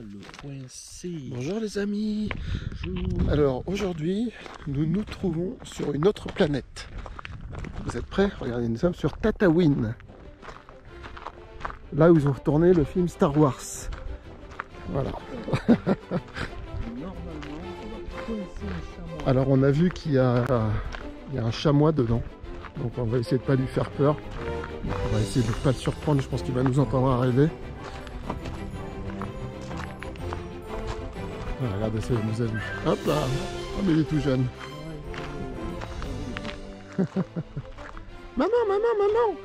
le point C. Bonjour les amis. Bonjour. Alors aujourd'hui, nous nous trouvons sur une autre planète. Vous êtes prêts? Regardez, nous sommes sur Tatooine. Là où ils ont tourné le film Star Wars. Voilà. Normalement, on va coincer un chamois. Alors on a vu qu'il y a un chamois dedans. Donc on va essayer de pas lui faire peur. Donc, on va essayer de ne pas le surprendre. Je pense qu'il va nous entendre arriver. Voilà, regardez, ça il nous a vu. Hop là. Oh mais il est tout jeune. Maman, maman, maman.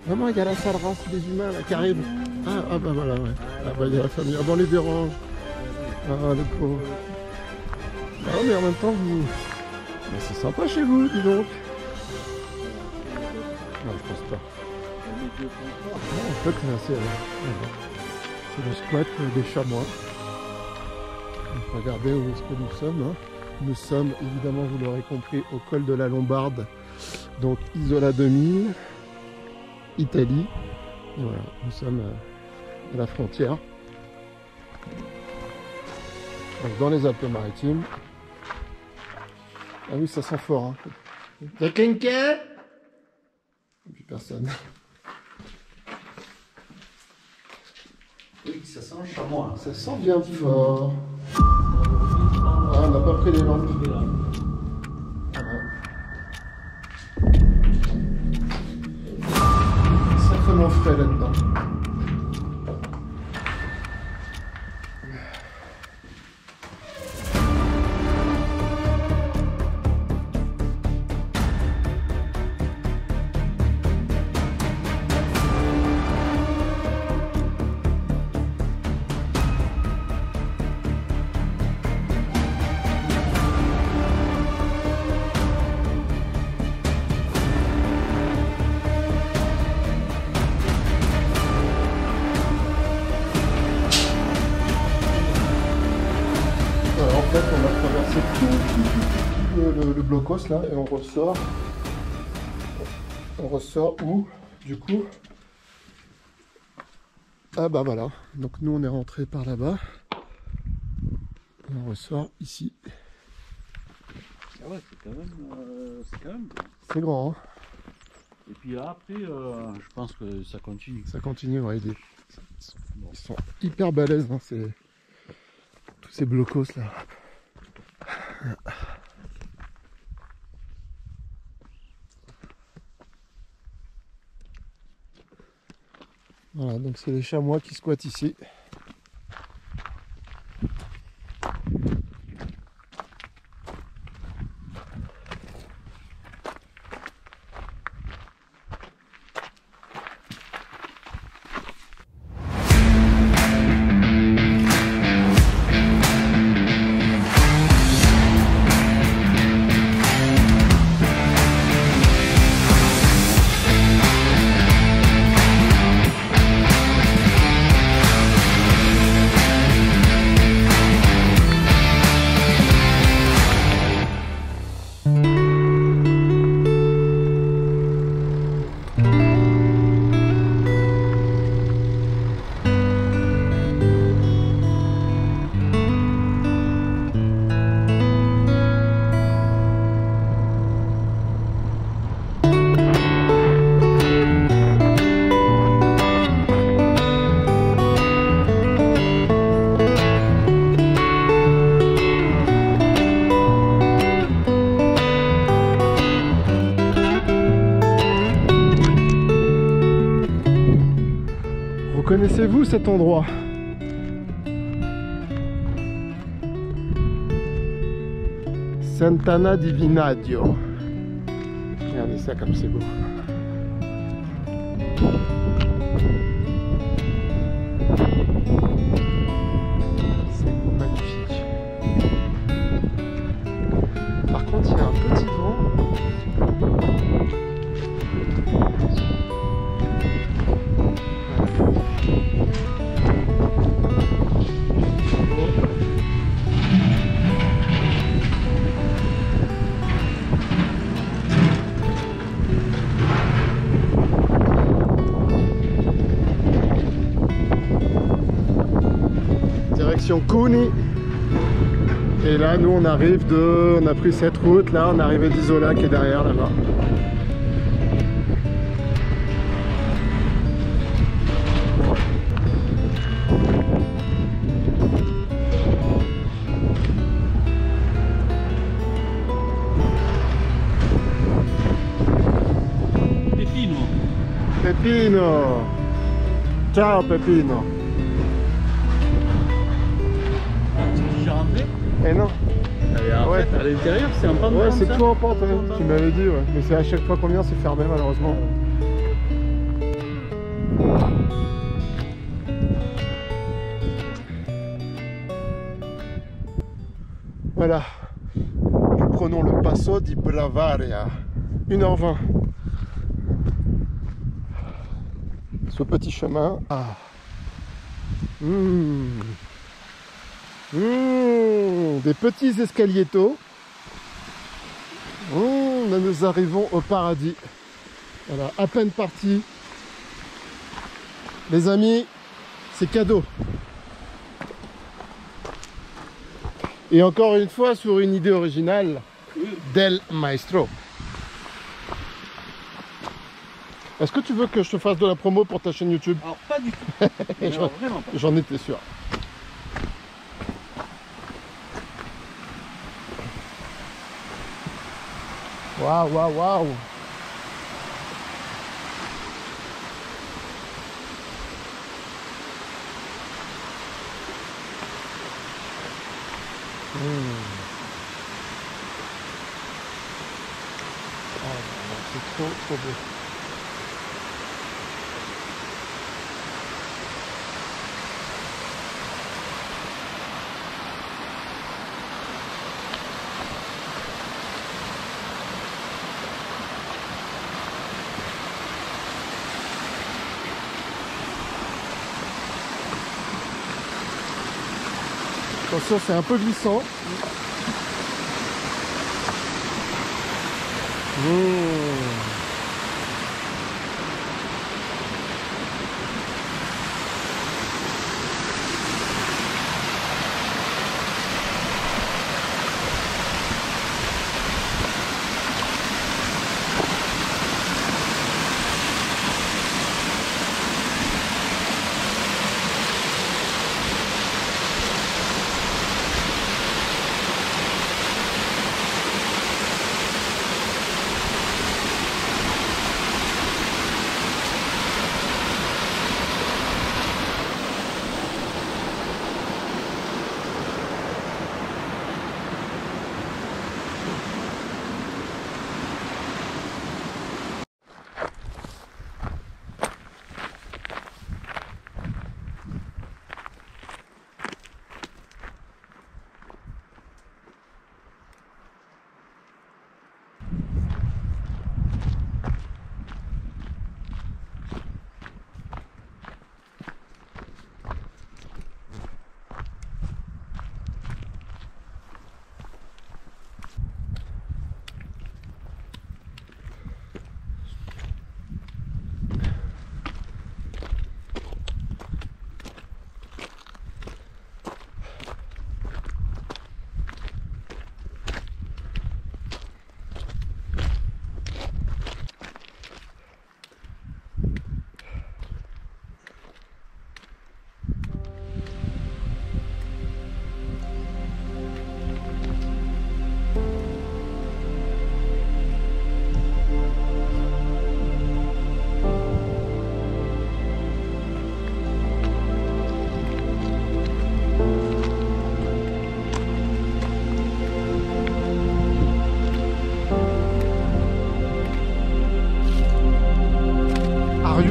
Maman, il y a la sale race des humains là qui arrive. Ah bah voilà, ouais. Ah bah il y a la famille. Ah bah on les dérange. Ah les pauvres. Ah mais en même temps vous... Mais c'est sympa chez vous, dis donc. Non, je pense pas. Non, en fait, c'est le squat des chamois. Donc, regardez où est-ce que nous sommes. Hein. Nous sommes, évidemment, vous l'aurez compris, au col de la Lombarde. Donc Isola 2000, Italie. Et voilà, nous sommes à la frontière. Donc, dans les Alpes-Maritimes. Ah oui, ça sent fort. Hein. Y'a quelqu'un? Plus personne. Oui, ça sent le chamois. Ça sent bien fort. Ah, on n'a pas pris les lampes. Sacrément frais là-dedans. En fait, on va traverser tout le blocos là et on ressort. On ressort où, du coup? Ah bah voilà. Donc nous on est rentré par là-bas. Et on ressort ici. Ah ouais, c'est quand même bien. C'est grand, hein? Et puis là, après, je pense que ça continue. Ça continue, ouais, ils sont hyper balèzes, hein, tous ces blocos là. Voilà, donc c'est les chamois qui squattent ici. Connaissez-vous cet endroit? Sant'Anna di Vinagdio. Regardez ça comme c'est beau. C'est magnifique. Par contre, il y a un petit vent. direction Cuni. Et là, nous, on arrive on a pris cette route, là, on est arrivé d'Isola qui est derrière, là-bas. Pepino. Pepino! Ciao Pepino! Tu es déjà rentré? Eh non! Ouais. À l'intérieur, c'est en pente. Ouais, c'est ça tout en pente, ouais. Tu m'avais dit, ouais. Mais c'est à chaque fois qu'on vient, c'est fermé malheureusement. Voilà. Nous prenons le Passo di Bravaria. 1h20. Ce petit chemin. Ah. Des petits escalietos. Nous arrivons au paradis. Voilà, à peine parti. Les amis, c'est cadeau. Et encore une fois, sur une idée originale del maestro. Est-ce que tu veux que je te fasse de la promo pour ta chaîne YouTube? Alors, pas du tout. Non, vraiment pas. J'en étais sûr. Waouh, waouh, waouh. C'est trop, trop beau. Attention, c'est un peu glissant.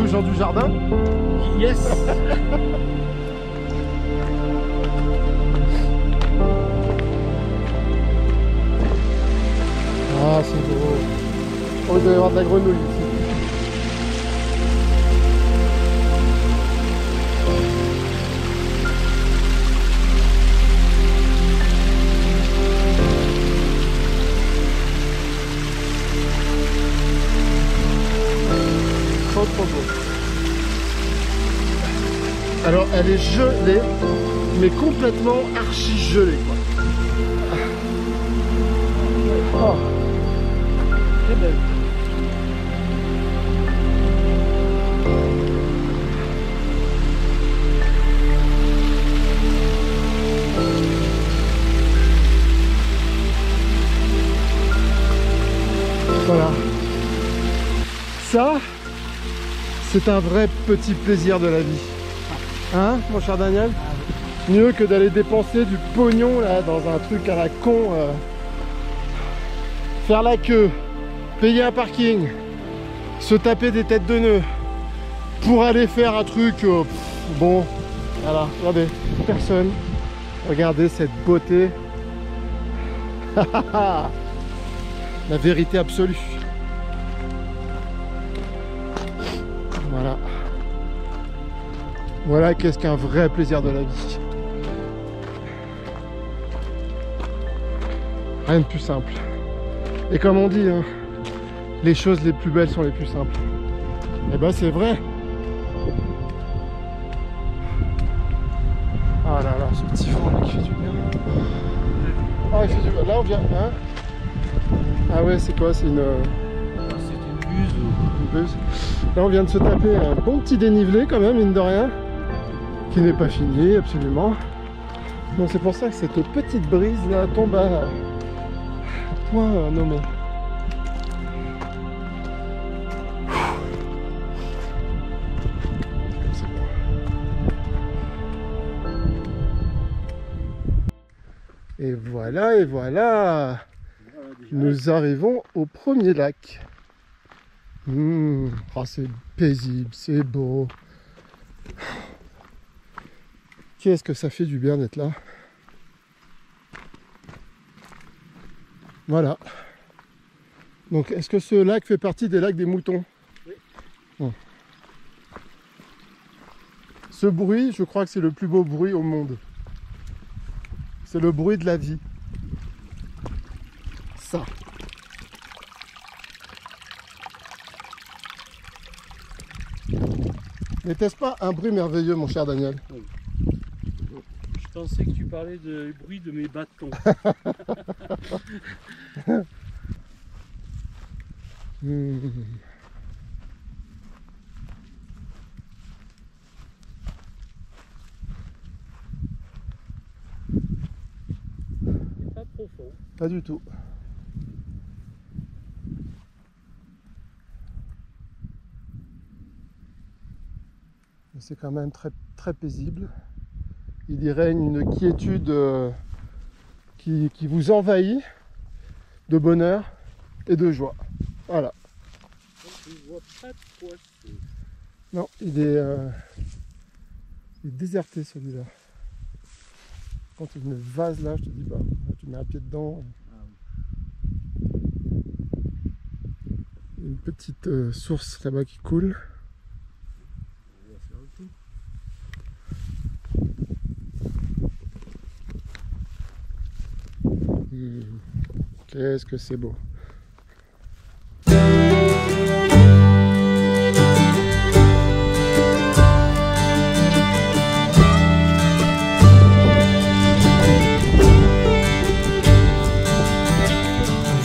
Jean du Jardin. Yes. Ah, c'est beau. Oh, il doit y avoir de la grenouille ici. Trop beau. Alors elle est gelée, mais complètement archi gelé quoi. Oh. Très belle. Voilà. Ça, c'est un vrai petit plaisir de la vie. Hein, mon cher Daniel? Mieux que d'aller dépenser du pognon là dans un truc à la con. Faire la queue, payer un parking, se taper des têtes de nœuds pour aller faire un truc. Bon, voilà, regardez, personne. Regardez cette beauté. La vérité absolue. Voilà. Voilà qu'est-ce qu'un vrai plaisir de la vie. Rien de plus simple. Et comme on dit, hein, les choses les plus belles sont les plus simples. Et ben c'est vrai. Ah là là, ce petit vent là qui fait du bien. Ah, il fait du bien. Là on vient. Hein, ah ouais, c'est quoi? C'est une... C'est une buse ou... Une buse. Là on vient de se taper un bon petit dénivelé quand même, mine de rien. Qui n'est pas fini, absolument. Donc c'est pour ça que cette petite brise là tombe à point nommé. C'est bon. Et voilà, et voilà. Nous arrivons au premier lac. Oh, c'est paisible, c'est beau. Qu'est-ce que ça fait du bien d'être là. Voilà. Donc, est-ce que ce lac fait partie des lacs des moutons? Oui. Bon. Ce bruit, je crois que c'est le plus beau bruit au monde. C'est le bruit de la vie. Ça. N'était-ce pas un bruit merveilleux, mon cher Daniel? Oui. Je pensais que tu parlais du bruit de mes bâtons. Pas profond. Pas du tout. C'est quand même très, très paisible. Il y règne une quiétude qui vous envahit de bonheur et de joie. Voilà. Je ne vois pas de poisson. Non, il est déserté celui-là. Quand il y a une vase là, je te dis, bah, tu mets un pied dedans. Ah oui. Une petite source là-bas qui coule. On va faire le tour. Qu'est-ce que c'est beau.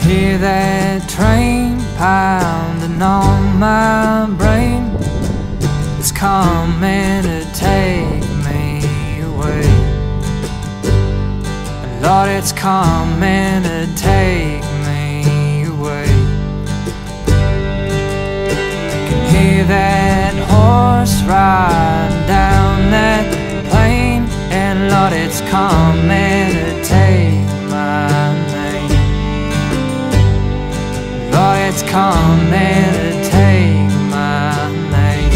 Hear that train pounding on my brain. It's coming to take me away. Lord, it's coming to take me away. I can hear that horse riding down that plain, and Lord, it's coming to take my name. Lord, it's coming to take my name.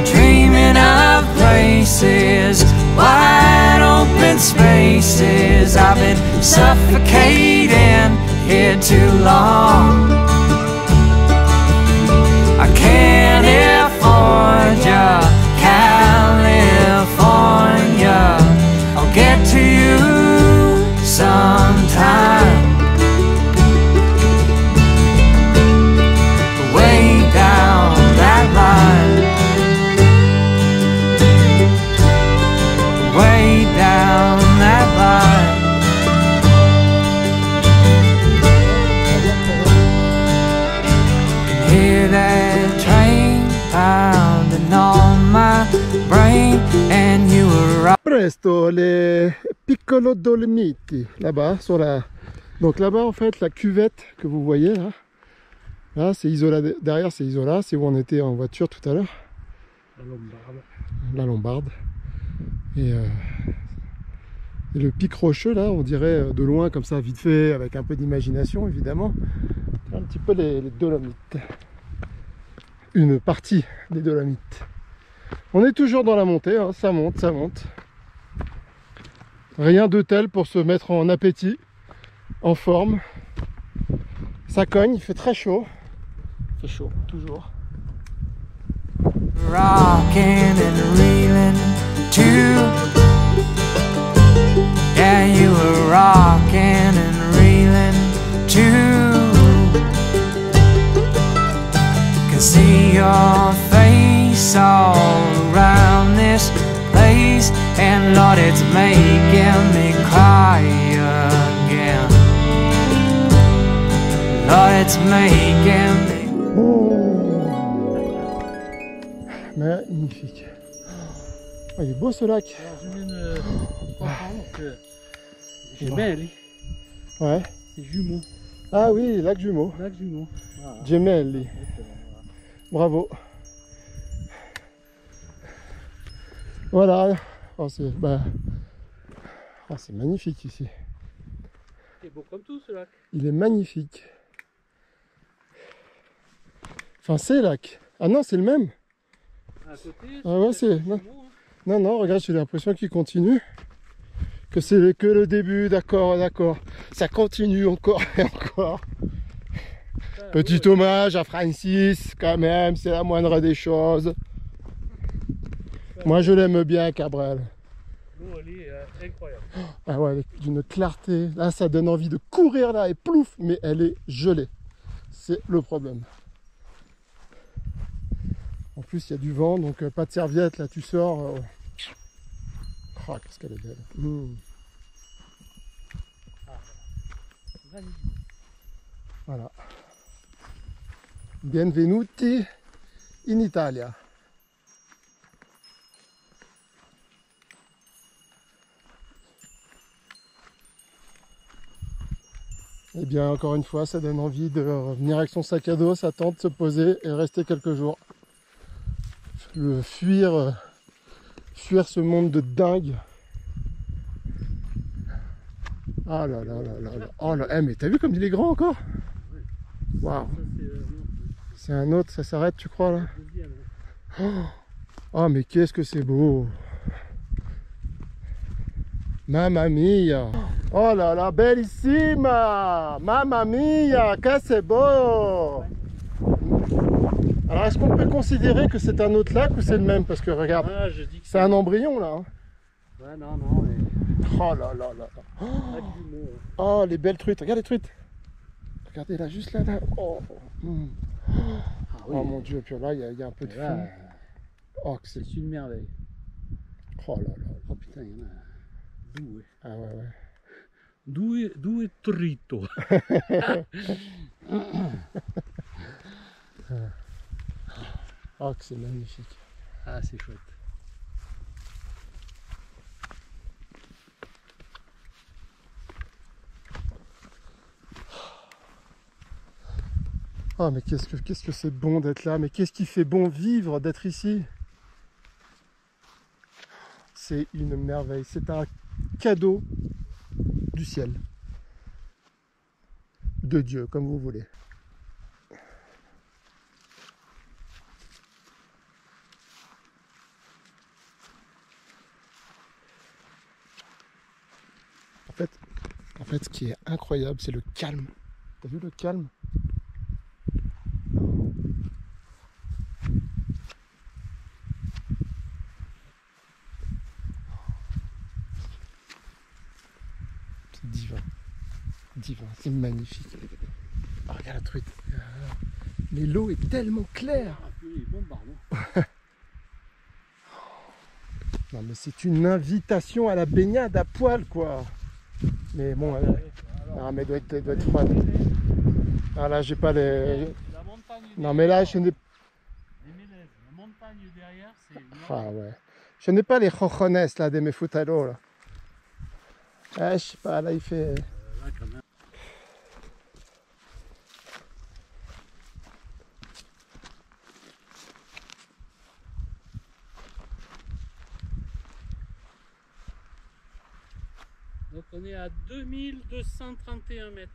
Dreaming of places, wide open spaces. I've been suffocating here too long. I can't afford ya, California. I'll get to you sometime. Way down that line. landing on my brain, and you were Presto, les Piccolo Dolomiti, là-bas, sur la... Donc là-bas, en fait, la cuvette que vous voyez, là c'est Isola, derrière c'est Isola, c'est où on était en voiture tout à l'heure. La Lombarde. La Lombarde. Et le pic rocheux, là, on dirait de loin, comme ça, vite fait, avec un peu d'imagination, évidemment. Un petit peu les Dolomites. Une partie des Dolomites. On est toujours dans la montée, hein, ça monte, ça monte. Rien de tel pour se mettre en appétit, en forme. Ça cogne, il fait très chaud. Il fait chaud, toujours. rocking and reeling too. Yeah, you were rocking and reeling too. Can see your face all around this place, and Lord, it's making me cry again. Lord, it's making me. Magnifique. Oh, il est beau ce lac. Alors je viens de comprendre que Gemelli, Ouais. c'est jumeau. Ah oui, lac jumeau. Lac jumeau. Voilà. Gemelli. Bravo. Voilà. Oh, c'est magnifique ici. C'est beau comme tout ce lac. Il est magnifique. Enfin, c'est lac. Ah non, c'est le même. À côté, Ah ouais, c'est... jumeau, hein. Non, regarde, j'ai l'impression qu'il continue. Que c'est que le début, d'accord. Ça continue encore et encore. Ah, Petit ouais. hommage à Francis, quand même, c'est la moindre des choses. Moi, je l'aime bien, Cabrel. L'eau, elle est incroyable. Ah ouais, elle est d'une clarté. Là, ça donne envie de courir là et plouf, mais elle est gelée. C'est le problème. En plus, il y a du vent, donc pas de serviette. Là, tu sors. Oh, qu'est-ce qu'elle est belle. Magnifique. Voilà. Benvenuti in Italia. Et bien, encore une fois, ça donne envie de revenir avec son sac à dos, sa tente, se poser et rester quelques jours. Fuir ce monde de dingue. Ah là là là là là. Oh là, mais t'as vu comme il est grand encore? Waouh. Ça, C'est un autre, ça s'arrête, tu crois là? le deuxième, hein. Oh, mais qu'est-ce que c'est beau! Mamma mia! Oh là là, bellissima! Mamma mia, que c'est beau! Alors, est-ce qu'on peut considérer que c'est un autre lac ou c'est le même? Parce que regarde, Ah, je dis que c'est un embryon là. Hein. Ouais, non, mais. Oh là là là là. Lac jumeau. Hein. Oh, les belles truites, regarde les truites! Regardez là, juste là, là. Oh, Ah, oui. oh mon dieu, puis là, il y a un peu de Et là, fond. Oh, que c'est. c'est une merveille. Oh là là. Oh putain, il y en a. Due. Ah ouais, ouais. Due trito. Oh, que c'est magnifique. Ah, c'est chouette. Oh, mais qu'est-ce que c'est bon d'être là, mais qu'est-ce qui fait bon vivre d'être ici? C'est une merveille, c'est un cadeau du ciel. De Dieu, comme vous voulez. En fait, ce qui est incroyable, c'est le calme. T'as vu le calme? C'est divin. Divin, c'est magnifique. Oh, regarde la truite. Mais l'eau est tellement claire. Ah, puis, il est bon, pardon. Non mais c'est une invitation à la baignade à poil quoi. Mais bon, ah, mais doit être froide. Ah là j'ai pas les... La montagne Non mais là je n'ai... des Mélèzes, la montagne des derrière, c'est énorme. Ah ouais. Je n'ai pas les cojones là de mes futaros là. Ah, je sais pas, là il fait. Là, quand même. Donc on est à 2231 mètres.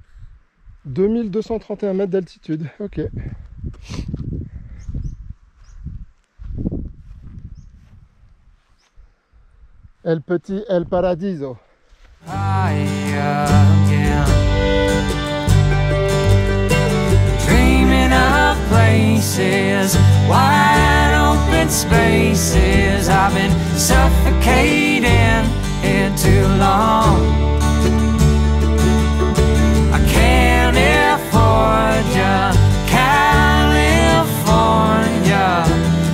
2231 mètres d'altitude, ok. El Petit El Paradiso. Again, dreaming of places, wide open spaces. I've been suffocating here too long. I can't afford ya, California.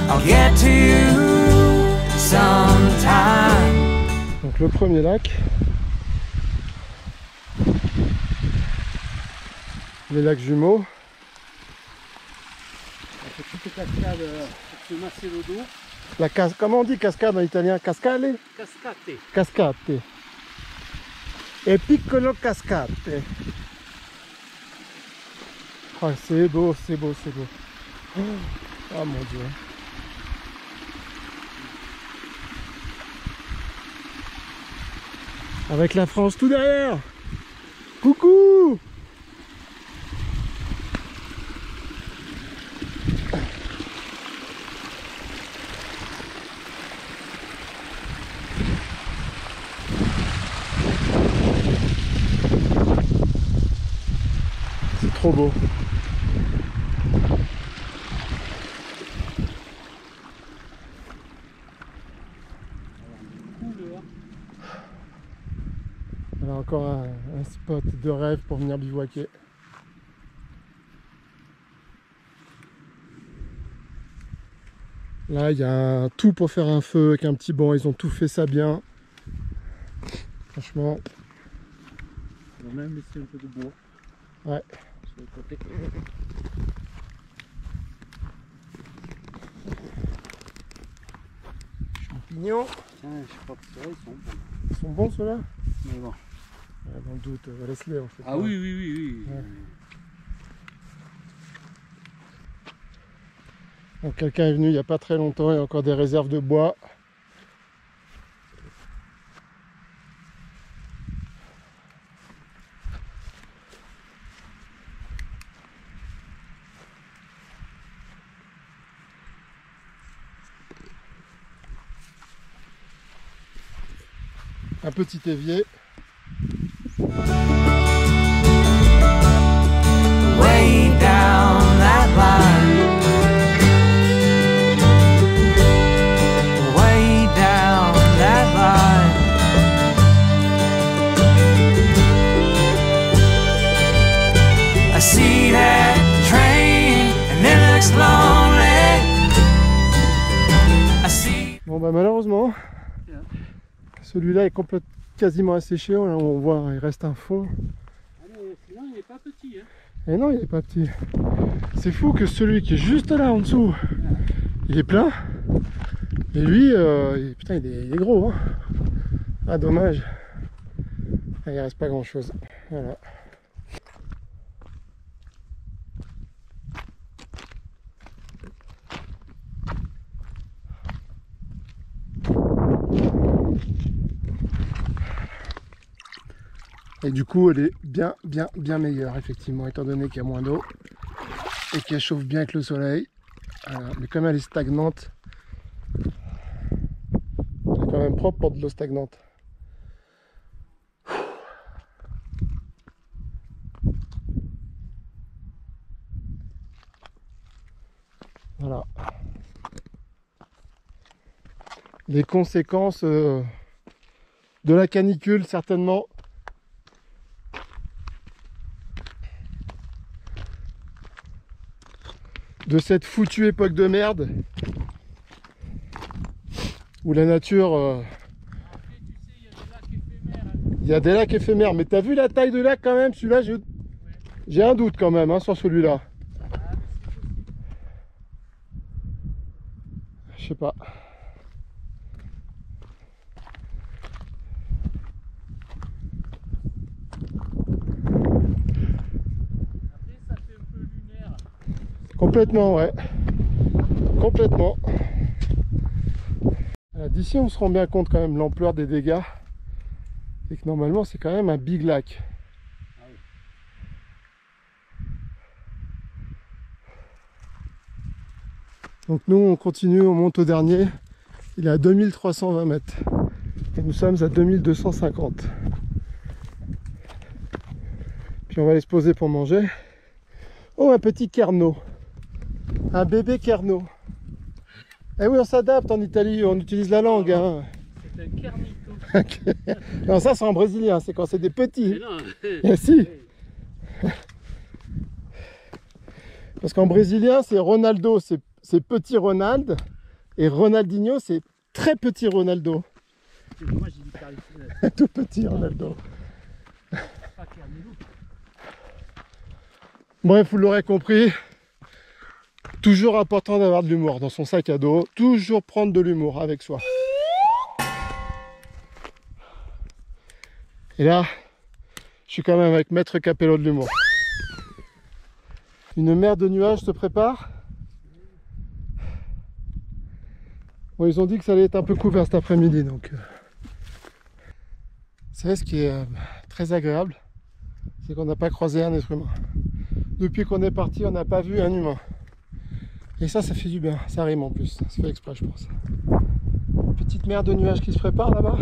I'll get to you sometime. Donc le premier lac. Les lacs jumeaux. On fait toutes les cascades pour se masser le dos. Comment on dit cascade en italien? Cascale? Cascate. Cascate. E piccolo cascate. Oh, c'est beau, c'est beau, c'est beau. Oh mon Dieu. Avec la France tout derrière. Coucou! C'est trop beau. Voilà encore un spot de rêve pour venir bivouaquer. Là, il y a tout pour faire un feu avec un petit banc. Ils ont tout fait ça bien. Franchement. On va même laisser un peu de bois. Ouais. Sur le côté. Champignons. Tiens, je crois que ceux-là, ils sont bons. Ils sont bons ceux-là? Mais bon. Dans le doute, laisse-les en fait. Ah oui, oui, oui, oui. Ouais. Donc quelqu'un est venu il n'y a pas très longtemps, il y a encore des réserves de bois. Un petit évier. Way down that line, way down that line. I see that train and it looks lonely. I see. Bon bah malheureusement, celui-là est quasiment asséché. Là on voit, il reste un fond. Ah, mais sinon, il n'est pas petit. Hein. Et non, il n'est pas petit. C'est fou que celui qui est juste là en dessous, il est plein. Et lui, putain, il est gros. Hein. Ah, dommage. Ah, il reste pas grand chose. Voilà. Et du coup, elle est bien meilleure, effectivement, étant donné qu'il y a moins d'eau et qu'elle chauffe bien avec le soleil. Voilà. Mais comme elle est stagnante, elle est quand même propre pour de l'eau stagnante. Voilà. Les conséquences de la canicule, certainement. De cette foutue époque de merde où la nature il y a des lacs éphémères, mais t'as vu la taille de lac quand même? Celui-là, j'ai un doute quand même hein, sur celui-là. Je sais pas. Après, ça fait un peu lunaire. Complètement, ouais. Complètement. D'ici, on se rend bien compte quand même de l'ampleur des dégâts. Et que normalement, c'est quand même un big lac. Ah oui. Donc nous, on continue, on monte au dernier. Il est à 2320 mètres. Et nous sommes à 2250. Puis on va aller se poser pour manger. Oh, un petit kerno. Un bébé kerno. Eh oui, on s'adapte en Italie, on utilise la langue. Hein. C'est un kernito. Non, ça c'est en brésilien, c'est quand c'est des petits. Mais non. Eh, si. Parce qu'en brésilien, c'est Ronaldo, c'est petit Ronald. Et Ronaldinho, c'est très petit Ronaldo. Moi j'ai dit Carlito. Tout petit Ronaldo. Pas Carmelo. Bref, vous l'aurez compris. Toujours important d'avoir de l'humour dans son sac à dos. Toujours prendre de l'humour avec soi. Et là, je suis quand même avec Maître Capello de l'humour. Une mer de nuages se prépare. Bon, ils ont dit que ça allait être un peu couvert cet après-midi. Donc, vous savez, ce qui est très agréable, c'est qu'on n'a pas croisé un être humain. Depuis qu'on est parti, on n'a pas vu un humain. Et ça fait du bien. Ça rime en plus. C'est fait exprès, je pense. Petite mer de nuages qui se prépare là-bas.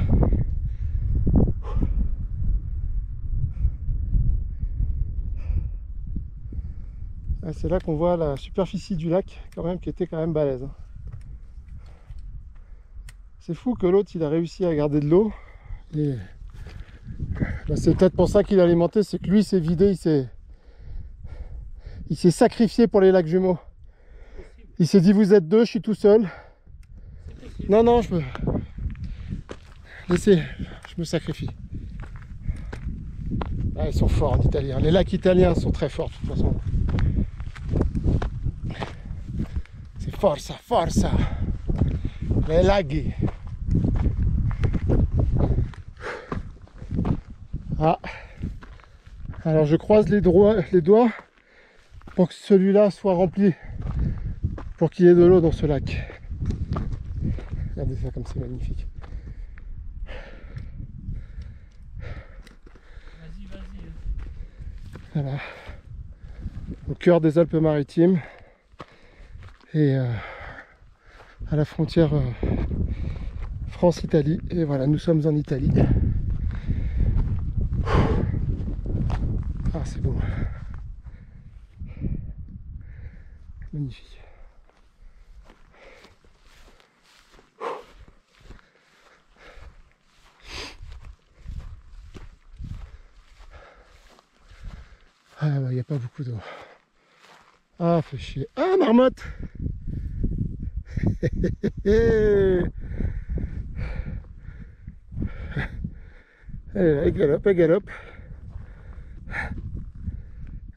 Ah, c'est là qu'on voit la superficie du lac, quand même, qui était quand même balèze. C'est fou que l'autre, il a réussi à garder de l'eau. Et bah, c'est peut-être pour ça qu'il a alimenté, c'est que lui s'est vidé, il s'est sacrifié pour les lacs jumeaux. Il s'est dit, vous êtes deux, je suis tout seul. Non, non, je me... Laissez, je me sacrifie. Ah, ils sont forts en italien. Les lacs italiens sont très forts de toute façon. C'est forza, forza. Les laghi. Ah. Alors je croise les doigts pour que celui-là soit rempli. Pour qu'il y ait de l'eau dans ce lac. Regardez ça comme c'est magnifique. Vas-y, vas-y. Voilà. Au cœur des Alpes-Maritimes. Et à la frontière France-Italie. Et voilà, nous sommes en Italie. Ah, c'est beau. Magnifique. Ah, bah, il n'y a pas beaucoup d'eau. Ah, fait chier. Ah, marmotte. Elle galope, elle galope.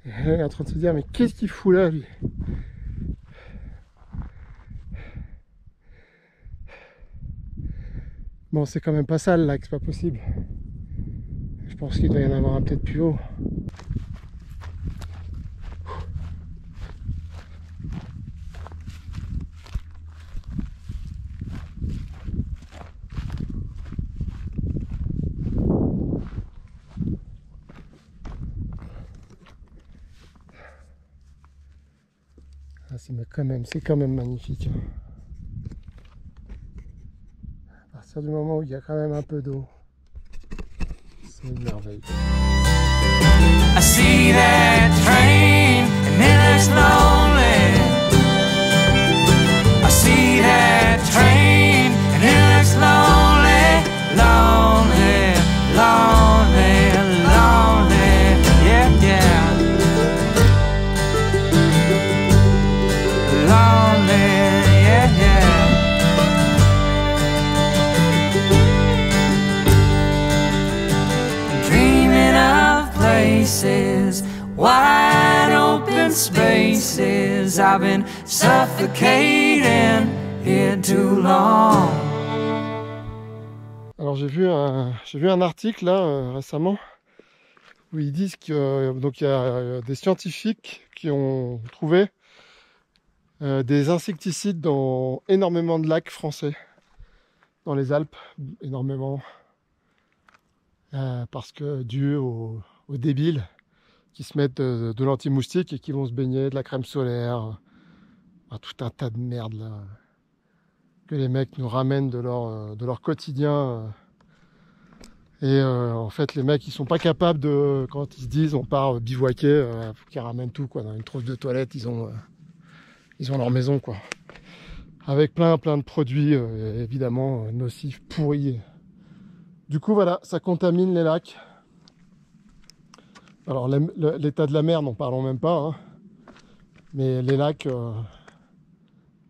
Elle est en train de se dire, mais qu'est-ce qu'il fout là, lui? Bon, c'est quand même pas ça le lac, c'est pas possible. Je pense qu'il doit y en avoir un peut-être plus haut. Ah, c'est quand même magnifique. À partir du moment où il y a quand même un peu d'eau, c'est une merveille. I see that train and it looks lonely. I see that train and it looks lonely, lonely, lonely, lonely. Yeah, yeah. Lonely, yeah, yeah. Dreaming of places, wide open spaces. I've been suffocating here too long. Alors j'ai vu un article là récemment où ils disent que donc il y a des scientifiques qui ont trouvé des insecticides dans énormément de lacs français, dans les Alpes, énormément, parce que dû aux débiles qui se mettent de l'anti-moustique et qui vont se baigner, de la crème solaire, tout un tas de merde là que les mecs nous ramènent de leur quotidien. En fait, les mecs, ils sont pas capables de, quand ils se disent on part bivouaquer, faut qu'ils ramènent tout quoi. Dans une trousse de toilette, ils ont leur maison quoi, avec plein de produits évidemment nocifs, pourris. Du coup, voilà, ça contamine les lacs. Alors l'état de la mer, n'en parlons même pas, hein. Mais les lacs,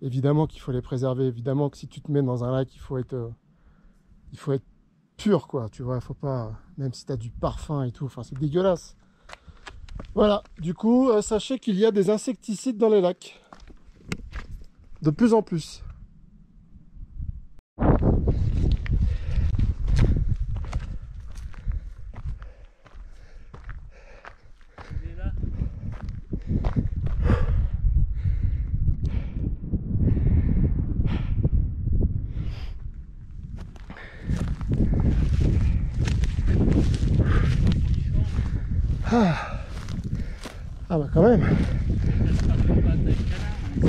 évidemment qu'il faut les préserver. Évidemment que si tu te mets dans un lac, il faut être pur, quoi. Tu vois, il faut pas, même si tu as du parfum et tout, enfin c'est dégueulasse. Voilà, du coup, sachez qu'il y a des insecticides dans les lacs. De plus en plus. Ah bah quand même.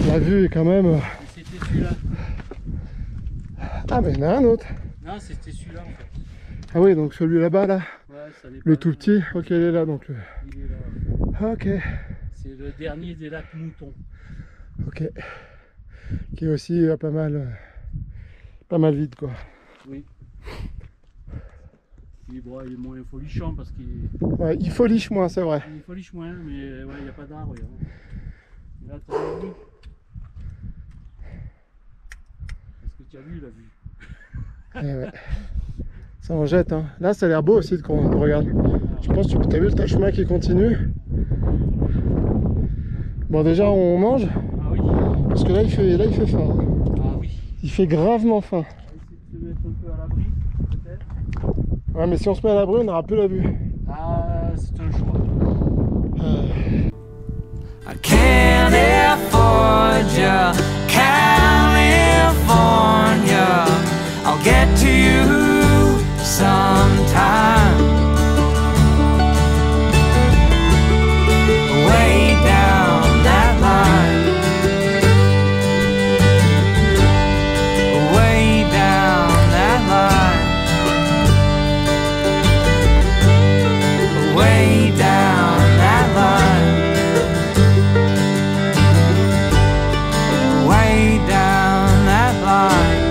La vue est quand même. C'était celui-là. Ah mais il y en a un autre. Non, c'était celui-là en fait. Ah oui, donc celui là-bas là. Ouais, ça n'est Le pas tout là. petit. Ok, il est là donc. Il est là. Ok. C'est le dernier des lacs moutons. Ok. Qui est aussi pas mal vide quoi. Oui. Il est moins folichon parce qu'il Ouais, il foliche moins, c'est vrai. foliche moins, mais ouais, il n'y a pas d'arbre. Et là, t'as vu. Est-ce que tu as vu la vue? Ouais. Ça en jette, hein. Là, ça a l'air beau aussi quand on regarde. Je pense que tu as vu le chemin qui continue. Bon, déjà, on mange. Ah oui. Parce que là, il fait faim. Ah oui. Il fait gravement faim. On va essayer de se mettre un peu à l'abri, peut-être. Ouais, mais si on se met à l'abri, on n'aura plus la vue. Ah, c'est un choix. I can't afford ya, California. I'll get to you sometime. Way down that line. Way down that line. Way down that line. Way down that line.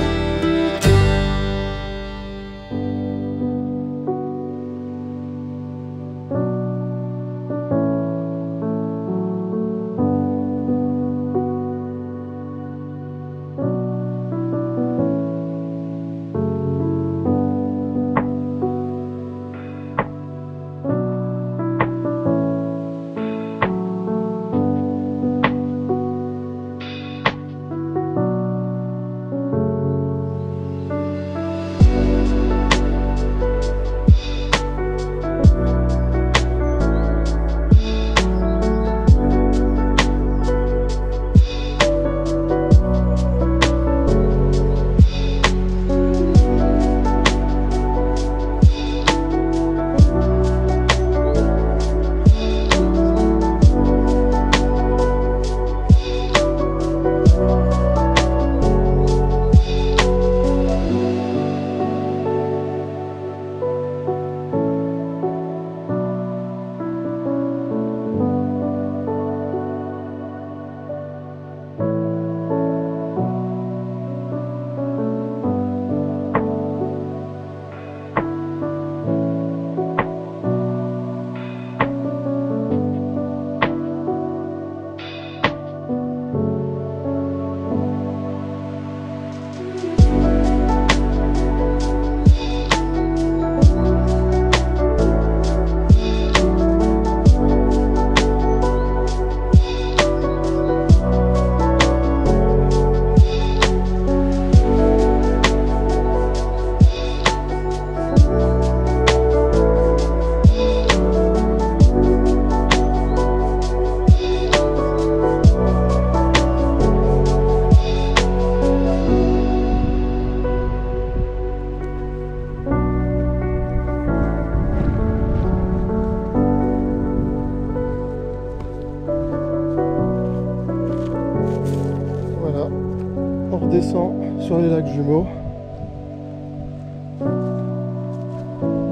sur les lacs jumeaux.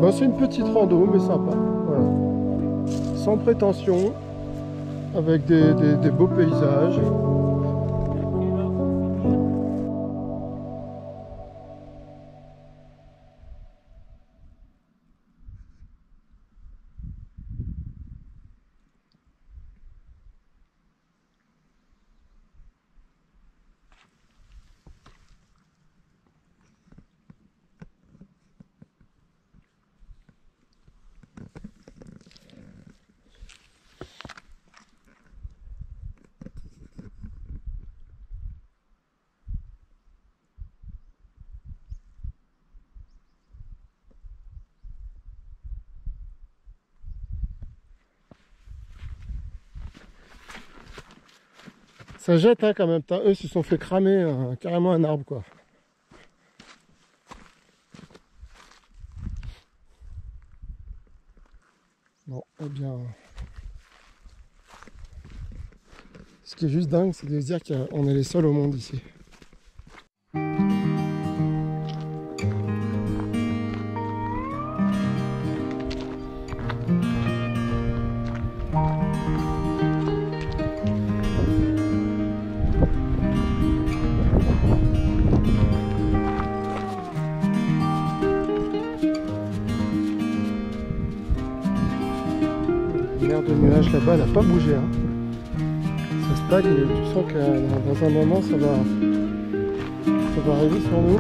Ben, c'est une petite rando mais sympa, voilà. Sans prétention, avec des beaux paysages. Ça jette hein, quand même, eux se sont fait cramer carrément un arbre quoi. Bon, eh bien... Ce qui est juste dingue, c'est de se dire qu'on est les seuls au monde ici. De nuages là-bas, elle n'a pas bougé. Hein. Ça stagne et tu sens que dans un moment ça va arriver sur nous.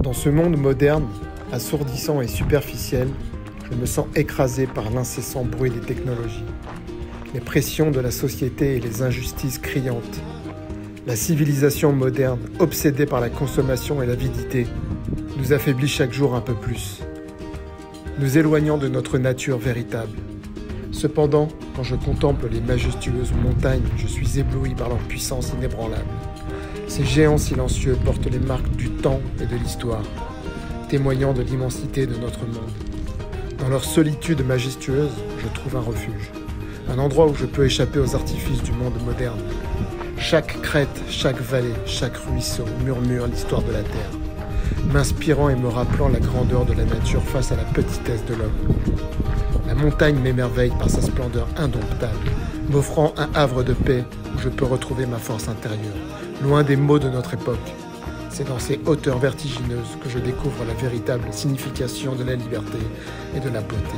Dans ce monde moderne, assourdissant et superficiel, je me sens écrasé par l'incessant bruit des technologies, les pressions de la société et les injustices criantes. La civilisation moderne, obsédée par la consommation et l'avidité, nous affaiblit chaque jour un peu plus, nous éloignant de notre nature véritable. Cependant, quand je contemple les majestueuses montagnes, je suis ébloui par leur puissance inébranlable. Ces géants silencieux portent les marques du temps et de l'histoire, témoignant de l'immensité de notre monde. Dans leur solitude majestueuse, je trouve un refuge, un endroit où je peux échapper aux artifices du monde moderne. Chaque crête, chaque vallée, chaque ruisseau murmure l'histoire de la Terre, m'inspirant et me rappelant la grandeur de la nature face à la petitesse de l'homme. La montagne m'émerveille par sa splendeur indomptable, m'offrant un havre de paix où je peux retrouver ma force intérieure, loin des maux de notre époque. C'est dans ces hauteurs vertigineuses que je découvre la véritable signification de la liberté et de la beauté,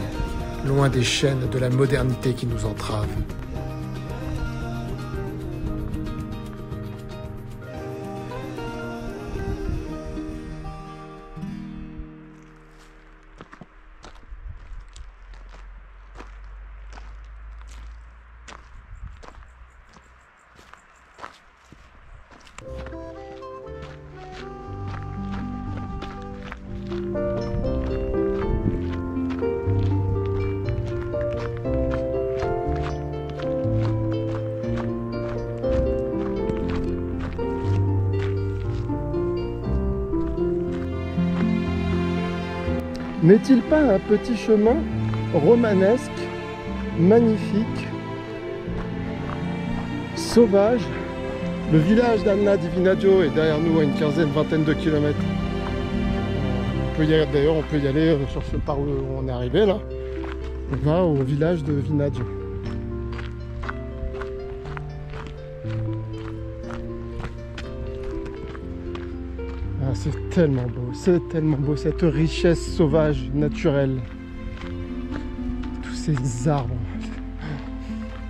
loin des chaînes de la modernité qui nous entravent. N'est-il pas un petit chemin romanesque, magnifique, sauvage? Le village d'Anna di Vinagio est derrière nous à une vingtaine de kilomètres. D'ailleurs, on peut y aller sur ce par où on est arrivé là. On va au village de Vinagio. Ah, c'est tellement beau, cette richesse sauvage, naturelle. Tous ces arbres.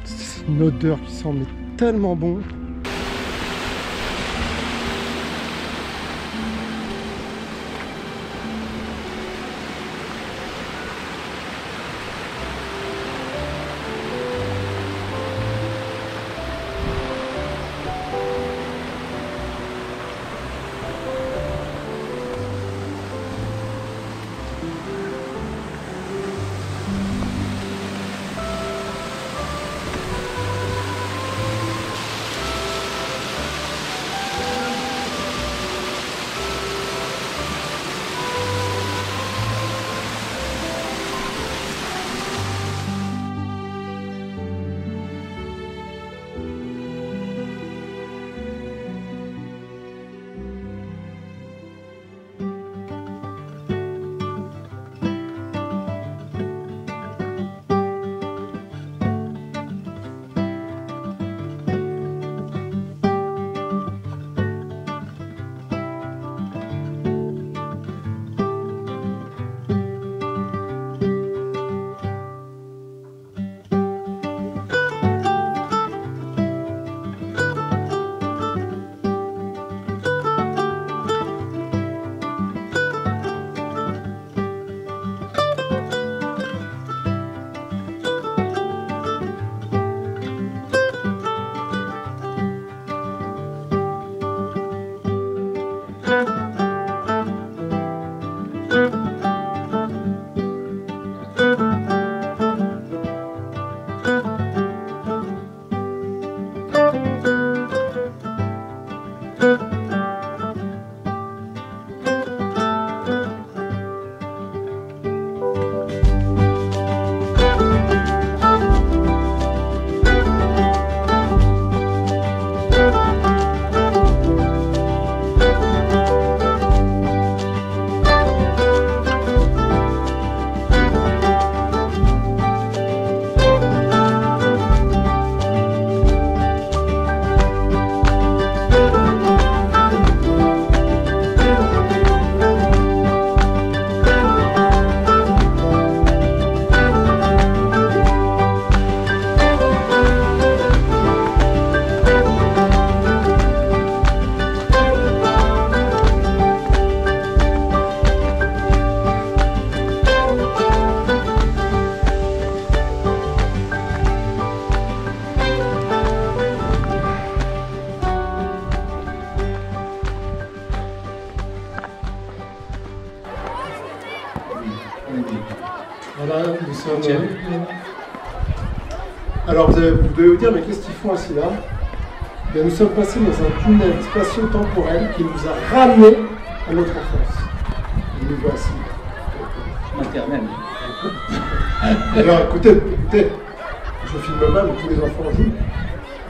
C'est une odeur qui sent mais tellement bon. Voilà, nous sommes... Alors vous devez vous dire, mais qu'est-ce qu'ils font assis là? Bien, nous sommes passés dans un tunnel spatio-temporel qui nous a ramenés à notre enfance. Et nous voici. Maternelle. Alors écoutez, je filme pas, mais tous les enfants jouent.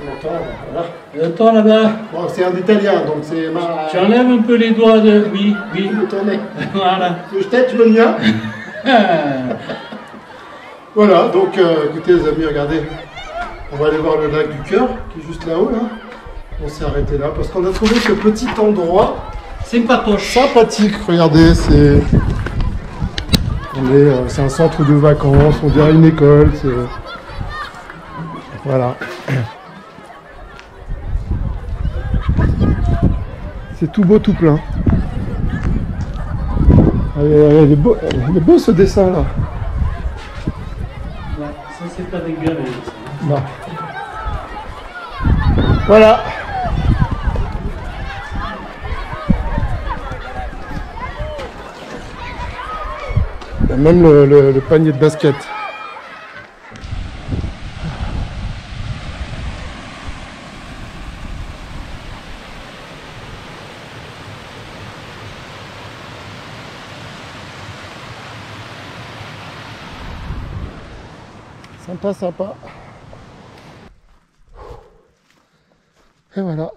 On entend, voilà. J'entends là-bas. Bon, c'est un italien, donc c'est ma... Tu enlèves un peu les doigts de... Oui, oui. Le tourner. Voilà. Je t'aide, tu veux le mien? Voilà, donc écoutez les amis, regardez. On va aller voir le lac du Cœur, qui est juste là-haut, là. On s'est arrêté là, parce qu'on a trouvé ce petit endroit... sympathique, regardez, c'est... C'est un centre de vacances, on dirait une école, c'est... Voilà. C'est tout beau, tout plein. Il est beau ce dessin là. Ouais, ça c'est pas dégueulasse. Non. Voilà. Il y a même le panier de basket. Sympa, sympa. Et voilà.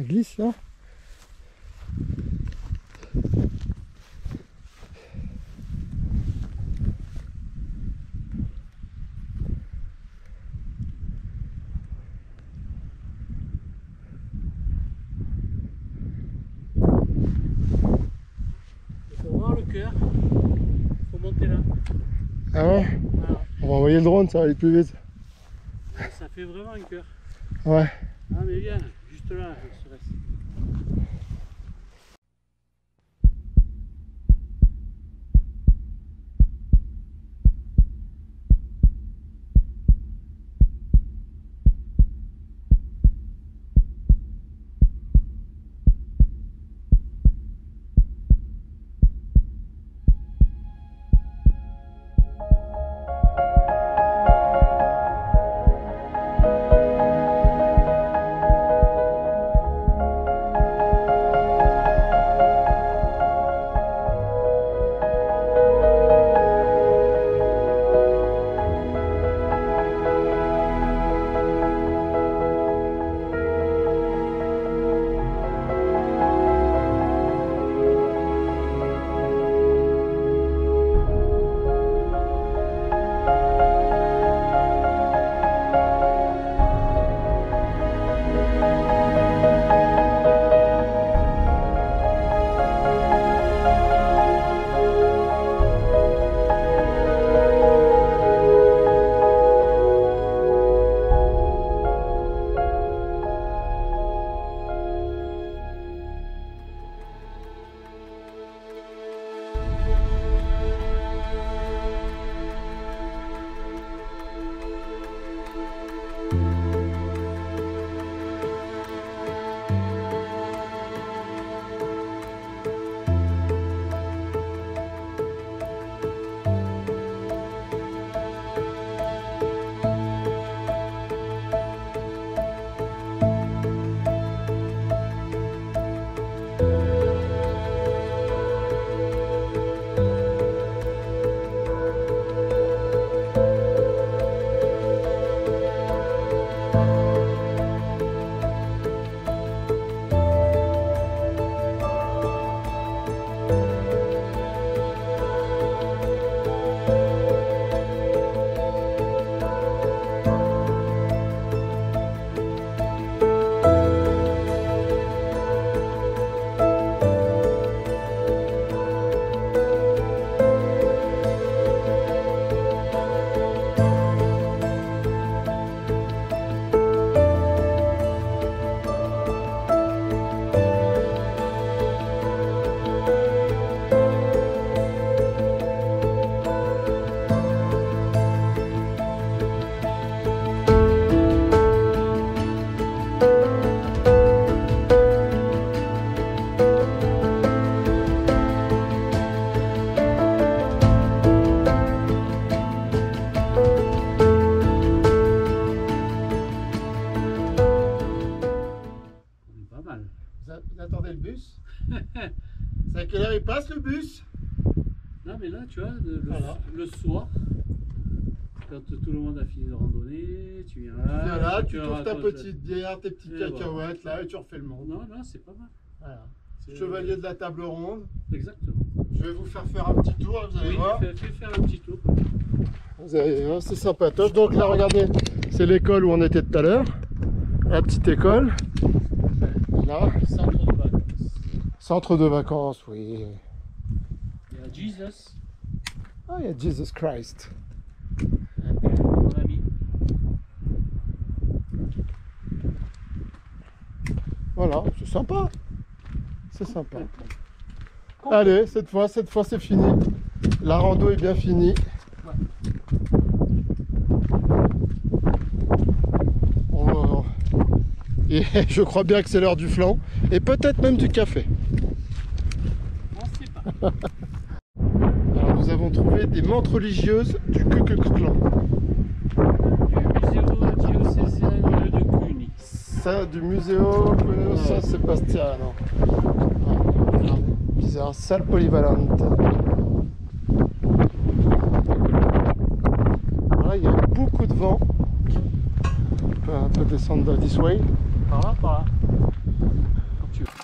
Ça glisse là. Pour voir le cœur, faut monter là. Ah ouais? Voilà. On va envoyer le drone, ça va aller plus vite. Ça fait vraiment un cœur. Ouais. Ah mais viens, juste là, je te reste. Vous attendez le bus? C'est à quelle heure il passe le bus? Non mais là tu vois, Voilà. le soir, quand tout le monde a fini de randonner, tu viens là. Voilà, tu trouves ta racontes- petite bière, tes petites Et cacahuètes là et tu refais le monde. Non, non, c'est pas mal. Voilà. C'est- Chevalier de la table ronde. Exactement. Je vais vous faire un petit tour, vous allez Oui, voir. fais faire un petit tour. Vous allez voir, c'est sympatoche. Donc là, regardez, c'est l'école où on était tout à l'heure. La petite école. Là, Centre de vacances. centre de vacances, oui. Il y a Jesus, Ah, il y a Jesus Christ. mon ami. Voilà, c'est sympa. C'est sympa. Allez, cette fois c'est fini. La rando est bien finie. Et je crois bien que c'est l'heure du flan. Et peut-être même du café. On sait pas. Alors nous avons trouvé des mantes religieuses du Ku Klux Klan. Du museo diocésain de Cluny. Ça, du Museo San Sebastiano. Ah, bizarre, salle polyvalente. Voilà, il y a beaucoup de vent. On peut un peu descendre this way. Par là, par là. voiture.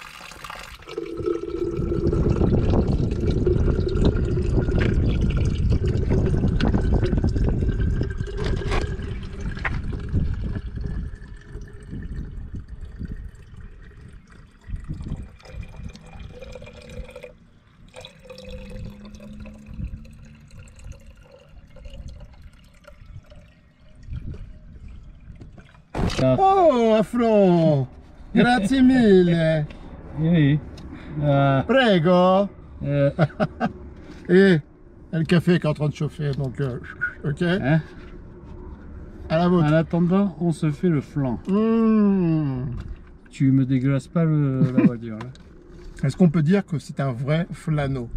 Oh, affront! Grazie mille! Oui. Prego! Et le café est en train de chauffer, donc ok. Hein? À la vôtre. En attendant, on se fait le flan. Mmh. Tu me dégueulasses pas la voiture. Là. Est-ce qu'on peut dire que c'est un vrai flano?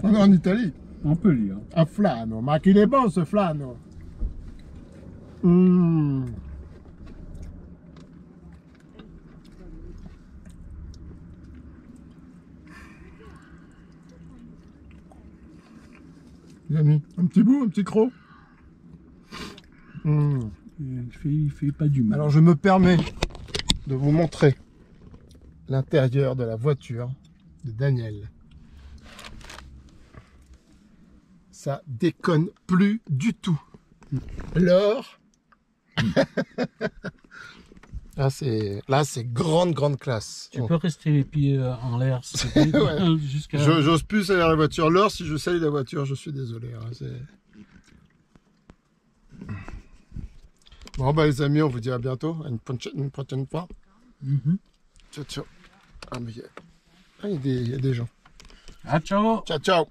On est en Italie. On peut lire. Un flano. Ma qu'il est bon ce flano. Mmh. Les amis, un petit bout, un petit croc. Mmh. Il fait pas du mal. Alors je me permets de vous montrer l'intérieur de la voiture de Daniel. Ça déconne plus du tout. L'or. Là c'est grande classe. Tu peux rester les pieds en l'air si tu veux, Ouais. jusqu'à... J'ose plus salir la voiture. L'or, si je salis la voiture, je suis désolé. Hein, bon bah les amis, on vous dit à bientôt. À une prochaine fois. Ciao ciao. Ah mais il y a des gens. Ah, ciao. Ciao ciao.